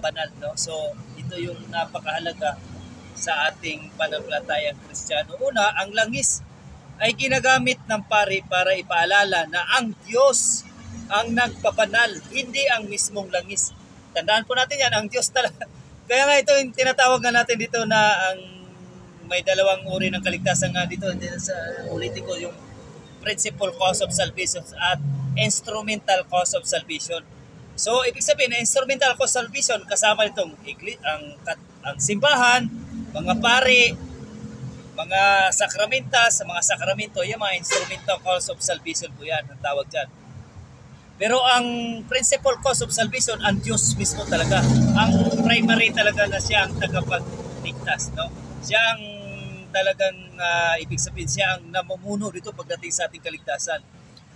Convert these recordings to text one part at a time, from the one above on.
nagpapabanal, no? So ito yung napakahalaga sa ating pananampalatayang Kristiyano. Una, ang langis ay ginagamit ng pari para ipaalala na ang Diyos ang nagpabanal, hindi ang mismong langis. Tandaan po natin yan, ang Diyos talaga. Kaya nga ito yung tinatawag nga natin dito na ang may dalawang uri ng kaligtasan nga dito. Sa ulitin ko yung principal cause of salvation at instrumental cause of salvation. So, ibig sabihin na instrumental cause of salvation kasama itong ang simbahan, mga pari, mga sakramentas, mga sakramento, yung mga instrumental cause of salvation po yan, ang tawag dyan. Pero ang principal cause of salvation, ang Diyos mismo talaga. Ang primary talaga na siya ang tagapagligtas, no? Siya ang talagang, ibig sabihin, siya ang namumuno dito pagdating sa ating kaligtasan.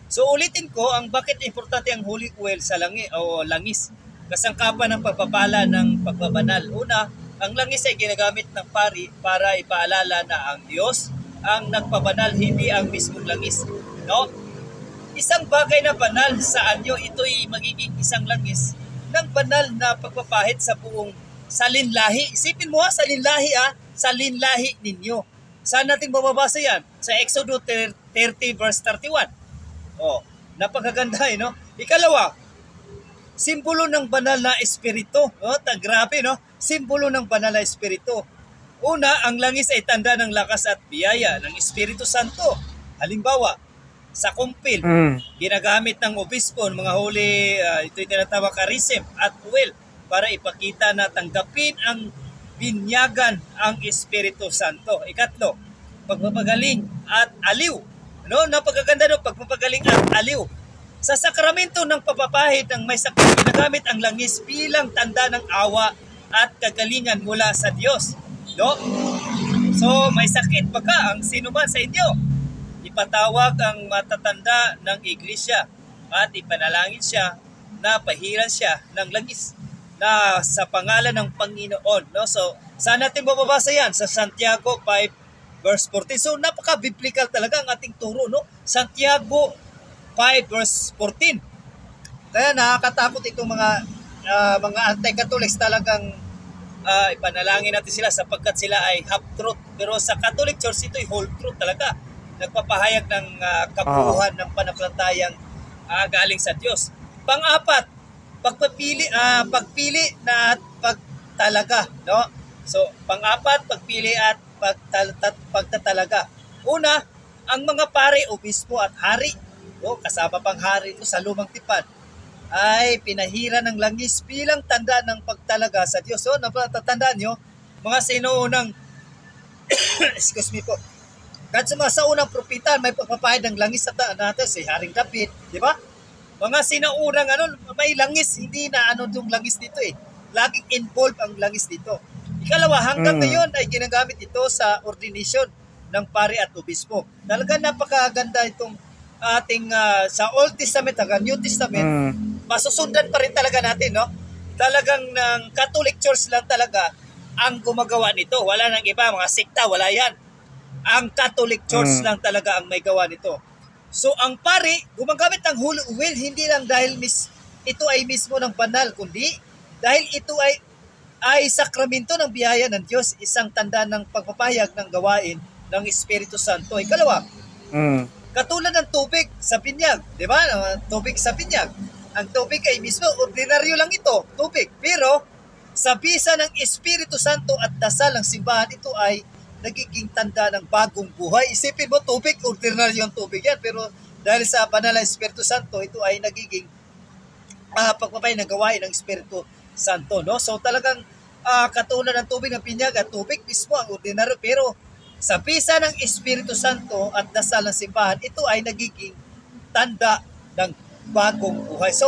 So ulitin ko, ang bakit importante ang holy oil sa langis, kasangkapan ng pagpapala ng pagbabanal. Una, ang langis ay ginagamit ng pari para ipaalala na ang Diyos ang nagpabanal, hindi ang mismong langis, no? Isang bagay na banal sa anyo, ito'y magiging isang langis ng banal na pagpapahid sa buong salinlahi. Isipin mo salinlahi salinlahi ninyo. Saan natin mababasa yan? Sa Exodus 30 verse 31. Oh, napakaganda no? Ikalawa, simbolo ng banal na espiritu. Oh, grabe no? Simbolo ng banal na espiritu. Una, ang langis ay tanda ng lakas at biyaya ng Espiritu Santo. Halimbawa, sa kumpil, ginagamit ng obispo, mga huli, ito'y tinatawag charism at oil para ipakita na tanggapin ang binyagan ang Espiritu Santo. Ikatlo, pagpapagaling at aliw. No, napakaganda no, pagpapagaling at aliw. Sa sakramento ng papapahid ng may sakit, ginagamit ang langis bilang tanda ng awa at kagalingan mula sa Diyos. No? So, may sakit baka ang sino man sa inyo, ipatawag ang matatanda ng iglesia at ipanalangin siya na pahiran siya ng langis na sa pangalan ng Panginoon. No? So, saan natin mababasa yan? Sa Santiago 5 verse 14. So, napaka-biblical talaga ang ating turo. No? Santiago 5 verse 14. Kaya nakakatakot itong mga anti-Catholics talagang ipanalangin natin sila sapagkat sila ay half-truth. Pero sa Catholic Church, ito'y whole truth talaga. Nagpapahayag ng kabuuan ng pananampalatayang galing sa Diyos. Pang-apat, pagpili na at pagtalaga, no? So, pang-apat, pagpili at pagtatalaga. Una, ang mga pare, obispo at hari, kasama pang hari ito sa lumang tipan, ay pinahira ng langis bilang tanda ng pagtalaga sa Diyos. So, natatandaan nyo, mga sinuunang excuse me po, kahit sa unang propita, may pagpapahid ng langis sa natin, si Haring David, di ba? Mga sinaunang may langis, hindi na yung langis dito eh. Laging involved ang langis dito. Ikalawa, hanggang ngayon ay ginagamit ito sa ordination ng pari at obispo. Talaga napakaganda itong ating sa Old Testament hanggang New Testament, masusundan pa rin talaga natin, no? Talagang ng Catholic Church lang talaga ang gumagawa nito. Wala nang iba, mga sekta, wala yan. Ang Catholic Church lang talaga ang may gawa nito. So, ang pari, gumagamit ng holy oil, hindi lang dahil ito ay mismo ng banal, kundi dahil ito ay sakramento ng biyaya ng Diyos, isang tanda ng pagpapahayag ng gawain ng Espiritu Santo. Ikalawa, katulad ng tubig sa binyag, di ba? Tubig sa binyag. Ang tubig ay mismo, ordinaryo lang ito, tubig. Pero, sa bisa ng Espiritu Santo at dasal ng simbahan, ito ay nagiging tanda ng bagong buhay. Isipin mo, tubig, ordinaryo yung tubig yan. Pero dahil sa banal na Espiritu Santo, ito ay nagiging pagpapay ng gawain ng Espiritu Santo. No? So talagang katulad ng tubig ng pinyag at tubig mismo ang ordinaryo. Pero sa bisa ng Espiritu Santo at dasal ng simbahan, ito ay nagiging tanda ng bagong buhay. So,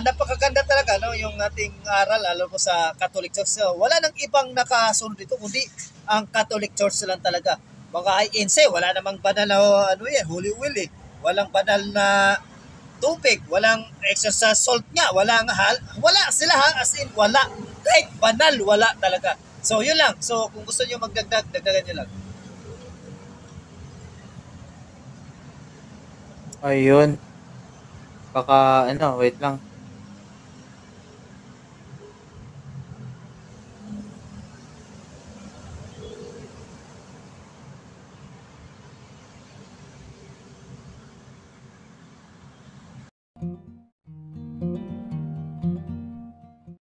napakaganda talaga no yung ating aral lalo po sa Catholic Church. So, wala nang ibang nakasunod dito kundi ang Catholic Church lang talaga. Mga INC, wala namang banal na holy oil eh. Walang banal na tubig, walang extra sa salt nga, wala sila as in wala. Kahit banal, wala talaga. So, yun lang. So, kung gusto niyo magdagdag, dagdagan niyo lang. Ayun. Baka, wait lang.